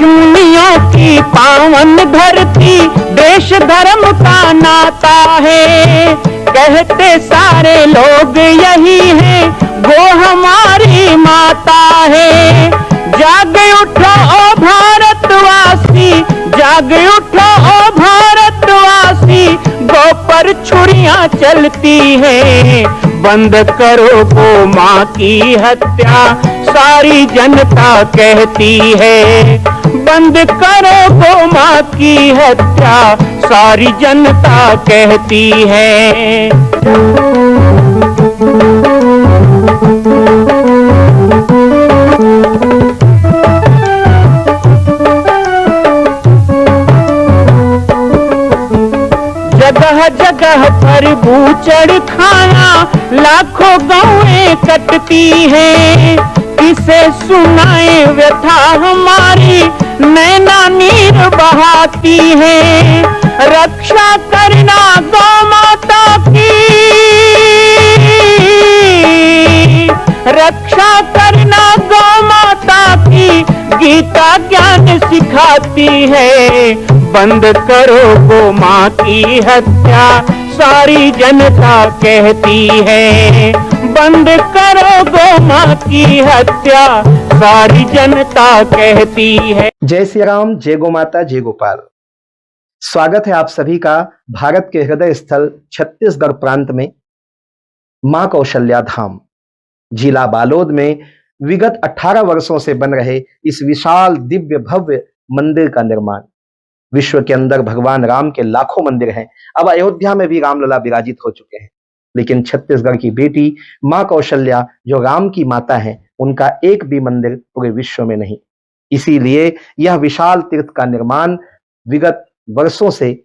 ऋषिमुनियों की पावन धरती, देश धर्म का नाता है। कहते सारे लोग यही है, वो हमारी माता है। जाग उठो ओ भारतवासी, जाग उठो ओ भारतवासी, गौ पर छुरियां चलती है। बंद करो गौ माँ की हत्या, सारी जनता कहती है। बंद करो गौ माँ की हत्या, सारी जनता कहती है। जगह जगह पर बूचड़ खाना, लाखों गौएं कटती हैं। किसे सुनाए व्यथा हमारी, नैना नीर बहाती है। रक्षा करना गौ माता की, रक्षा करना गौ माता की, गीता ज्ञान सिखाती है। बंद करो गौ माँ की हत्या, सारी जनता कहती है। बंद करो गौ माँ की हत्या, सारी जनता कहती है। जय श्री राम, जय गौ माता, जय गोपाल। स्वागत है आप सभी का भारत के हृदय स्थल छत्तीसगढ़ प्रांत में मां कौशल्या धाम जिला बालोद में विगत 18 वर्षों से बन रहे इस विशाल दिव्य भव्य मंदिर का निर्माण। विश्व के अंदर भगवान राम के लाखों मंदिर हैं। अब अयोध्या में भी रामलला विराजित हो चुके हैं, लेकिन छत्तीसगढ़ की बेटी मां कौशल्या जो राम की माता है, उनका एक भी मंदिर पूरे विश्व में नहीं। इसीलिए यह विशाल तीर्थ का निर्माण विगत वर्षों से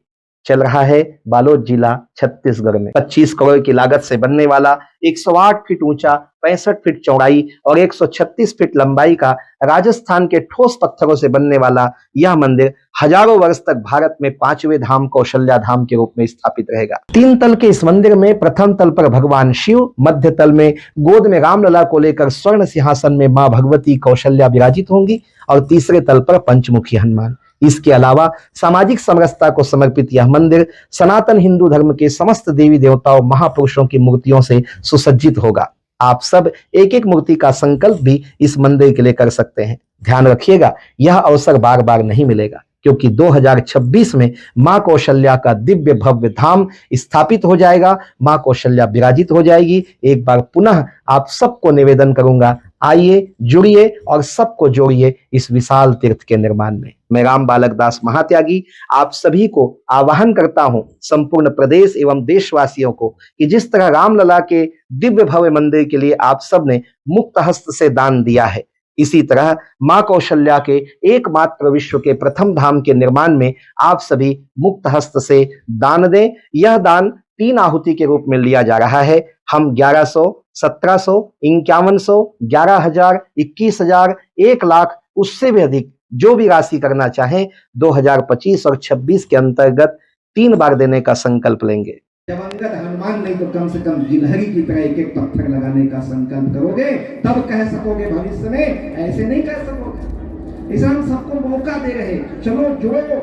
चल रहा है बालोद जिला छत्तीसगढ़ में। 25 करोड़ की लागत से बनने वाला 108 फीट ऊंचा, 65 फीट चौड़ाई और 136 फीट लंबाई का राजस्थान के ठोस पत्थरों से बनने वाला यह मंदिर हजारों वर्ष तक भारत में 5वें धाम कौशल्या धाम के रूप में स्थापित रहेगा। 3 तल के इस मंदिर में प्रथम तल पर भगवान शिव, मध्य तल में गोद में रामलला को लेकर स्वर्ण सिंहासन में मां भगवती कौशल्या विराजित होंगी और तीसरे तल पर पंचमुखी हनुमान। इसके अलावा सामाजिक समरसता को समर्पित यह मंदिर सनातन हिंदू धर्म के समस्त देवी देवताओं महापुरुषों की मूर्तियों से सुसज्जित होगा। आप सब एक एक मूर्ति का संकल्प भी इस मंदिर के लिए कर सकते हैं। ध्यान रखिएगा, यह अवसर बार बार नहीं मिलेगा, क्योंकि 2026 में मां कौशल्या का दिव्य भव्य धाम स्थापित हो जाएगा। मां कौशल्या विराजित हो जाएगी। एक बार पुनः आप सबको निवेदन करूंगा, आइए, जुड़िए और सबको जोड़िए इस विशाल तीर्थ के निर्माण में। मैं राम बालक दास महात्यागी आप सभी को आह्वान करता हूं, संपूर्ण प्रदेश एवं देशवासियों को, कि जिस तरह रामलला के दिव्य भव्य मंदिर के लिए आप सब ने मुक्त हस्त से दान दिया है, इसी तरह मां कौशल्या के एकमात्र विश्व के प्रथम धाम के निर्माण में आप सभी मुक्त हस्त से दान दें। यह दान 3 आहुति के रूप में लिया जा रहा है। हम 1100, 1700, 5100, 11,000, 21,000, 1 लाख, उससे भी अधिक जो भी राशि करना चाहें 2025 और 26 के अंतर्गत 3 बार देने का संकल्प लेंगे। जब अंगद हनुमान नहीं तो कम से कम गिलहरी की तरह एक एक पत्थर लगाने का संकल्प करोगे, तब कह सकोगे भविष्य में, ऐसे नहीं कह सकोगे। इसे हम सबको मौका दे रहे, चलो जुड़ो।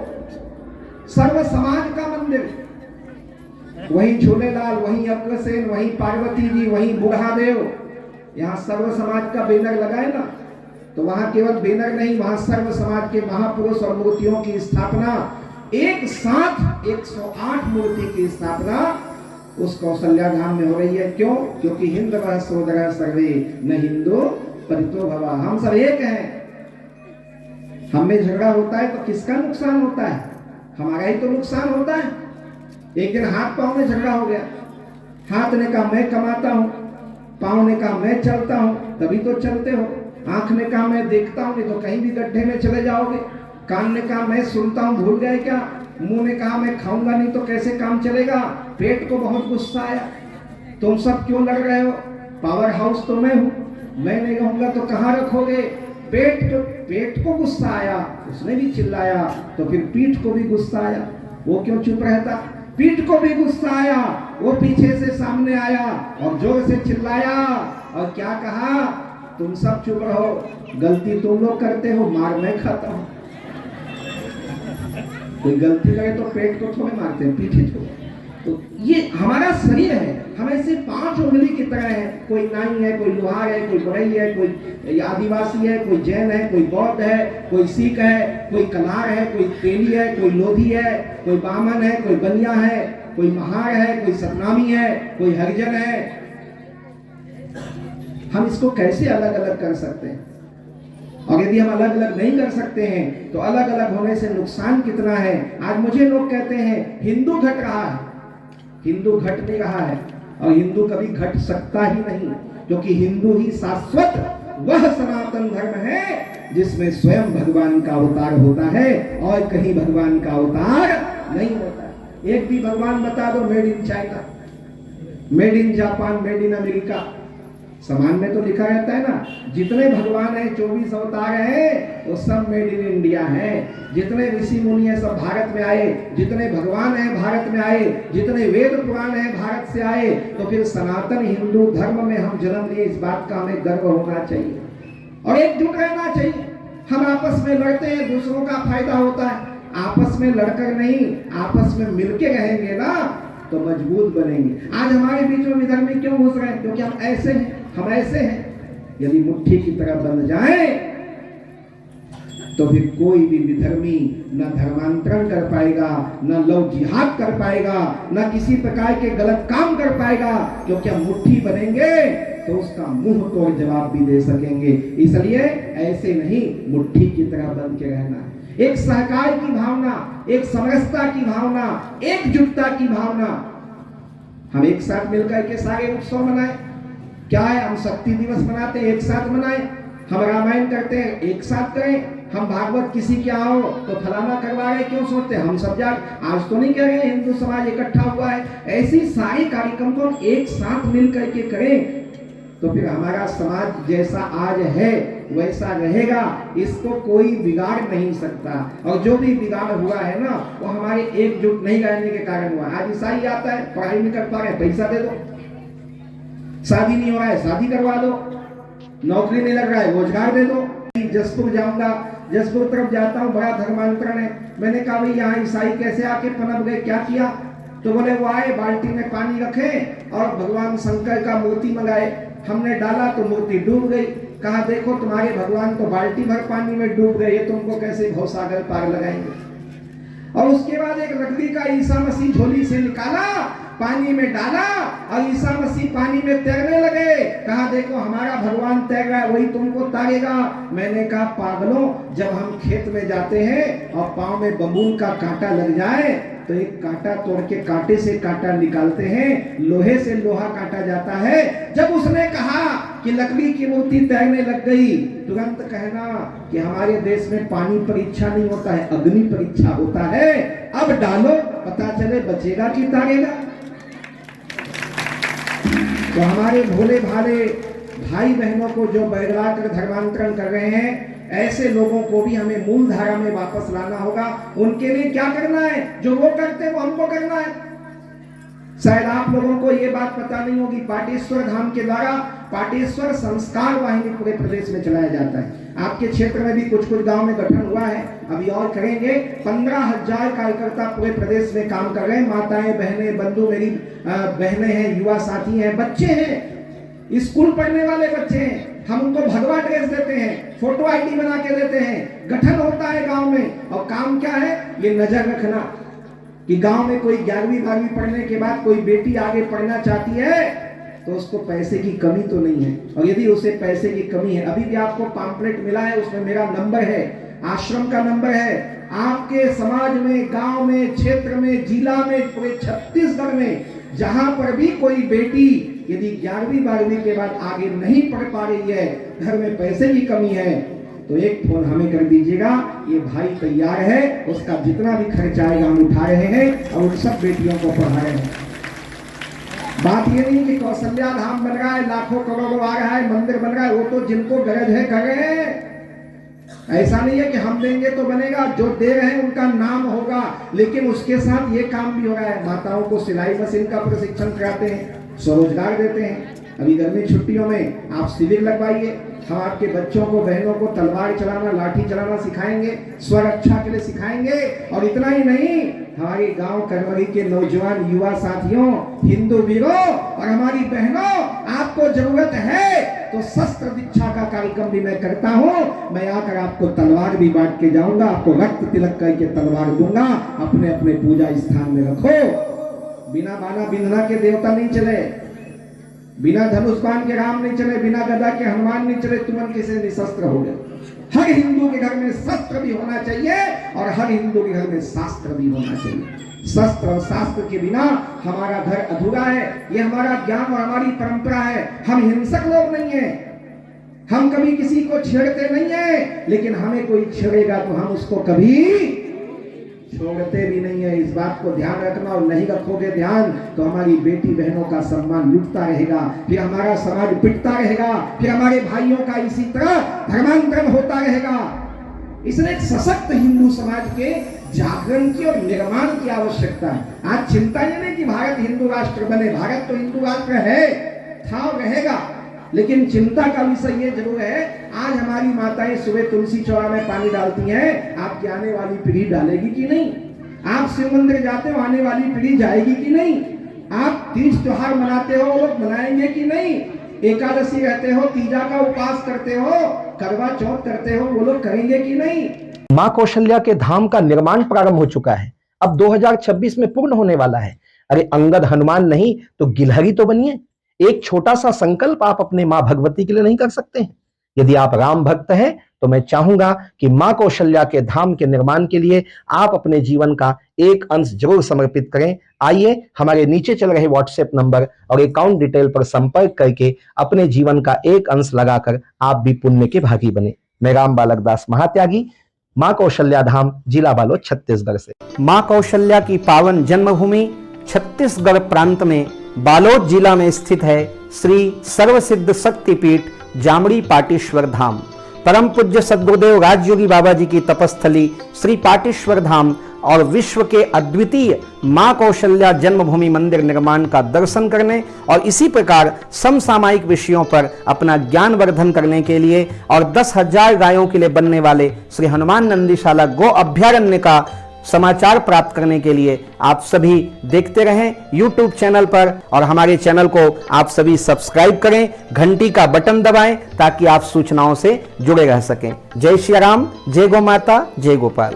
सर्व समाज का मंदिर, वही झूलेलाल, वही अग्रसेन, वही पार्वती जी, वही बुढ़ादेव, यहाँ सर्व समाज का बैनर लगाए ना, तो वहां केवल बैनर नहीं, वहां सर्व समाज के महापुरुष और मूर्तियों की स्थापना, एक साथ 108 मूर्ति की स्थापना उस कौशल्या धाम में हो रही है। क्यों? क्योंकि हिंदवः सोदरः सर्वे न हिंदू परितो भव। हम सब एक हैं। हम में झगड़ा होता है तो किसका नुकसान होता है? हमारा ही तो नुकसान होता है। एक दिन हाथ पांव में झगड़ा हो गया। हाथ ने कहा मैं कमाता हूं, पांव ने कहा मैं चलता हूं, तभी तो चलते हो। आंख ने कहा मैं देखता हूं, नहीं तो कहीं भी गड्ढे में चले जाओगे। कान ने कहा मैं सुनता हूं, भूल गए क्या? मुंह ने कहा मैं खाऊंगा नहीं तो कैसे काम चलेगा। पेट को बहुत गुस्सा आया, तुम सब क्यों लड़ रहे हो? पावर हाउस तो मैं हूं, मैं नहीं रहूंगा तो कहां रखोगे? पेट को गुस्सा आया, उसने भी चिल्लाया, तो फिर पीठ को भी गुस्सा आया, वो क्यों चुप रहता? पीठ को भी गुस्सा आया, वो पीछे से सामने आया और जोर से चिल्लाया और क्या कहा? तुम सब चुप रहो, गलती तुम लोग करते हो, मार मैं खाता हूं। कोई गलती करे तो पेट को थोड़े मारते हैं, पीठे को। तो ये हमारा शरीर है, हम ऐसे 5 उंगली की तरह है। कोई नाई है, कोई लोहार है, कोई बढ़ई है, कोई आदिवासी है, कोई जैन है, कोई बौद्ध है, कोई सिख है, कोई कलार है, कोई तेली है, कोई लोधी है, कोई बामन है, कोई बनिया है, कोई महार है, कोई सतनामी है, कोई हरिजन है। हम इसको कैसे अलग अलग कर सकते हैं? और यदि हम अलग अलग नहीं कर सकते हैं तो अलग अलग होने से नुकसान कितना है। आज मुझे लोग कहते हैं हिंदू घट रहा है। हिंदू घट नहीं रहा है, और हिंदू कभी घट सकता ही नहीं, क्योंकि हिंदू ही शाश्वत वह सनातन धर्म है जिसमें स्वयं भगवान का अवतार होता है और कहीं भगवान का अवतार नहीं होता। एक भी भगवान बता दो, made in China, made in Japan, made in America. समान में तो लिखा रहता है ना, जितने भगवान हैं 24 अवतार हैं वो सब मेड इन इंडिया है। जितने ऋषि मुनि हैं सब भारत में आए, जितने भगवान हैं भारत में आए, जितने वेद पुराण हैं भारत से आए। तो फिर सनातन हिंदू धर्म में हम जन्म लिए, इस बात का हमें गर्व होना चाहिए और एकजुट रहना चाहिए। हम आपस में लड़ते हैं, दूसरों का फायदा होता है। आपस में लड़कर नहीं, आपस में मिलके रहेंगे ना तो मजबूत बनेंगे। आज हमारे बीच में विधर्मी क्यों घुस रहे हैं? क्योंकि हम ऐसे हैं, हम ऐसे हैं। यदि मुट्ठी की तरह बन जाए तो फिर कोई भी विधर्मी न धर्मांतरण कर पाएगा, न लव जिहाद कर पाएगा, न किसी प्रकार के गलत काम कर पाएगा, क्योंकि हम मुट्ठी बनेंगे तो उसका मुंह तोड़ जवाब भी दे सकेंगे। इसलिए ऐसे नहीं, मुट्ठी की तरह बन के रहना है। एक सहकार की भावना, एक समरसता की भावना, एकजुटता की भावना। हम एक साथ मिलकर के सारे उत्सव मनाएं। क्या है, हम शक्ति दिवस मनाते हैं, एक साथ मनाएं। हम रामायण करते हैं, एक साथ करें। हम भागवत किसी के आओ तो फलाना करवा रहे, क्यों सोचते हैं? हम सब आज तो नहीं कह रहे हिंदू समाज इकट्ठा हुआ है। ऐसी सारी कार्यक्रम को हम एक साथ मिल करके करें तो फिर हमारा समाज जैसा आज है वैसा रहेगा। इसको कोई बिगाड़ नहीं सकता, और जो भी बिगाड़ हुआ है ना वो हमारे एकजुट नहीं रहने के कारण हुआ। आज ईसाई आता है, पढ़ाई नहीं कर पा रहे, पैसा दे दो। शादी नहीं हो रहा है, शादी करवा दो। नौकरी नहीं लग रहा है, रोजगार दे दो। जसपुर जाऊंगा, जसपुर तरफ जाता हूँ, बड़ा धर्मांतरण है। मैंने कहा भाई यहाँ ईसाई कैसे आके पनप गए, क्या किया? तो बोले वो आए, बाल्टी में पानी रखे और भगवान शंकर का मूर्ति मंगाए। हमने डाला तो मूर्ति डूब गई। कहा देखो तुम्हारे भगवान तो बाल्टी भर पानी में डूब गए, ये तुमको कैसे भवसागर पार लगाएंगे? और उसके बाद एक लकड़ी का ईसा मसीह झोली से निकाला, पानी में डाला और ईसा मसीह पानी में तैरने लगे। कहा देखो हमारा भगवान तैर रहा है, वही तुमको तारेगा। मैंने कहा पागलों, जब हम खेत में जाते हैं और पांव में बबूल का कांटा लग जाए तो एक कांटा तोड़ के कांटे से कांटा निकालते हैं, लोहे से लोहा काटा जाता है। जब उसने कहा कि लकड़ी की मूर्ति तैरने लग गई, तुरंत कहना कि हमारे देश में पानी परीक्षा नहीं होता है, अग्नि परीक्षा होता है। अब डालो, पता चले बचेगा कि तारेगा। तो हमारे भोले भाले भाई बहनों को जो बैगला कर धर्मांतरण कर रहे हैं, ऐसे लोगों को भी हमें मूल धारा में वापस लाना होगा। उनके लिए क्या करना है? जो वो करते हैं वो हमको करना है। शायद आप लोगों को ये बात पता नहीं होगी, पाटेश्वर धाम के द्वारा पाटेश्वर संस्कार वाहिनी पूरे प्रदेश में चलाया जाता है। आपके क्षेत्र में भी कुछ कुछ गांव में गठन हुआ है, अभी और करेंगे। 15,000 कार्यकर्ता पूरे प्रदेश में काम कर रहे हैं। माताएं, बहनें, बंधु, मेरी बहनें हैं, युवा साथी हैं, बच्चे हैं, स्कूल पढ़ने वाले बच्चे हैं। हम उनको भगवा ड्रेस देते हैं, फोटो आईडी बना के देते हैं। गठन होता है गांव में, और काम क्या है? ये नजर रखना कि गांव में कोई 11वीं 12वीं पढ़ने के बाद कोई बेटी आगे पढ़ना चाहती है तो उसको पैसे की कमी तो नहीं है। और यदि उसे पैसे की कमी है, अभी भी आपको पैम्पलेट मिला है, उसमें मेरा नंबर है, आश्रम का नंबर है। आपके समाज में, गांव में, क्षेत्र में, जिला में, पूरे छत्तीसगढ़ में जहां पर भी कोई बेटी यदि 11वीं 12वीं के बाद आगे नहीं पढ़ पा रही है, घर में पैसे की कमी है, तो एक फोन हमें कर दीजिएगा। ये भाई तैयार है, उसका जितना भी खर्चा आएगा हम उठा रहे हैं और उन सब बेटियों को पढ़ा रहे हैं। बात ये नहीं कि कौशल्या धाम बन रहा है, लाखों करोड़ों आ रहा है, मंदिर बन रहा है, वो तो जिनको गरज है कर रहे हैं। ऐसा नहीं है कि हम देंगे तो बनेगा, जो दे रहे हैं उनका नाम होगा, लेकिन उसके साथ ये काम भी हो रहा है। माताओं को सिलाई मशीन का प्रशिक्षण कराते हैं, स्वरोजगार देते हैं। अभी गर्मी छुट्टियों में आप शिविर लगवाइए, हम आपके बच्चों को, बहनों को तलवार चलाना, लाठी चलाना सिखाएंगे, स्वरक्षा के लिए सिखाएंगे। और इतना ही नहीं, हमारे गांव करवरी के नौजवान युवा साथियों, हिंदू वीरों और हमारी बहनों, आपको जरूरत है तो शस्त्र दीक्षा का कार्यक्रम भी मैं करता हूं। मैं आकर आपको तलवार भी बांट के जाऊंगा, आपको रक्त तिलक करके तलवार दूंगा, अपने अपने पूजा स्थान में रखो। बिना बाना बिंधना के देवता नहीं चले, बिना धनुष बाण के राम नहीं चले, बिना गदा के हनुमान नहीं चले, तुरंत कैसे निशस्त्र हो गए। हर हिंदू के घर में शस्त्र भी होना चाहिए और हर हिंदू के घर में शास्त्र भी होना चाहिए। शस्त्र और शास्त्र के बिना हमारा घर अधूरा है। ये हमारा ज्ञान और हमारी परंपरा है। हम हिंसक लोग नहीं है, हम कभी किसी को छेड़ते नहीं है, लेकिन हमें कोई छेड़ेगा तो हम उसको कभी छोड़ते भी नहीं है। इस बात को ध्यान रखना, और नहीं रखोगे ध्यान तो हमारी बेटी बहनों का सम्मान लुटता रहेगा, फिर हमारा समाज पिटता रहेगा, फिर हमारे भाइयों का इसी तरह धर्मांतरण होता रहेगा। इसलिए सशक्त हिंदू समाज के जागरण की और निर्माण की आवश्यकता है। आज चिंता ये नहीं कि भारत हिंदू राष्ट्र बने, भारत तो हिंदू राष्ट्र है, था और रहेगा, लेकिन चिंता का विषय ये जरूर है, आज हमारी माताएं सुबह तुलसी चौरा में पानी डालती हैं, आपकी आने वाली पीढ़ी डालेगी कि नहीं? आप शिव मंदिर जाते हो, आने वाली पीढ़ी जाएगी कि नहीं? आप तीज त्योहार मनाते हो, वो लोग मनाएंगे कि नहीं? एकादशी रहते हो, तीजा का उपवास करते हो, करवा चौथ करते हो, वो लोग करेंगे कि नहीं? मां कौशल्या के धाम का निर्माण प्रारंभ हो चुका है, अब 2026 में पूर्ण होने वाला है। अरे अंगद हनुमान नहीं तो गिलहरी तो बनिए। एक छोटा सा संकल्प आप अपने मां भगवती के लिए नहीं कर सकते हैं? यदि आप राम भक्त हैं तो मैं चाहूंगा कि मां कौशल्या के धाम के निर्माण के लिए आप अपने जीवन का एक अंश जरूर समर्पित करें। आइए हमारे नीचे चल रहे व्हाट्सएप नंबर और अकाउंट डिटेल पर संपर्क करके अपने जीवन का एक अंश लगाकर आप भी पुण्य के भागी बने। मैं राम बालक दास महात्यागी, मां कौशल्या धाम, जिला बालोद, छत्तीसगढ़ से। मां कौशल्या की पावन जन्मभूमि छत्तीसगढ़ प्रांत में बालोद जिला में स्थित है श्री सर्वसिद्ध शक्तिपीठ जामड़ी पाटेश्वर धाम। परम पूज्य सद्गुरुदेव राजयोगी बाबा जी की तपस्थली श्री पाटेश्वर धाम और विश्व के अद्वितीय मां कौशल्या जन्मभूमि मंदिर निर्माण का दर्शन करने और इसी प्रकार समसामयिक विषयों पर अपना ज्ञान वर्धन करने के लिए और 10,000 गायों के लिए बनने वाले श्री हनुमान नंदीशाला गो अभ्यारण्य का समाचार प्राप्त करने के लिए आप सभी देखते रहें YouTube चैनल पर, और हमारे चैनल को आप सभी सब्सक्राइब करें, घंटी का बटन दबाएं ताकि आप सूचनाओं से जुड़े रह सकें। जय श्री राम, जय गौ माता, जय गोपाल।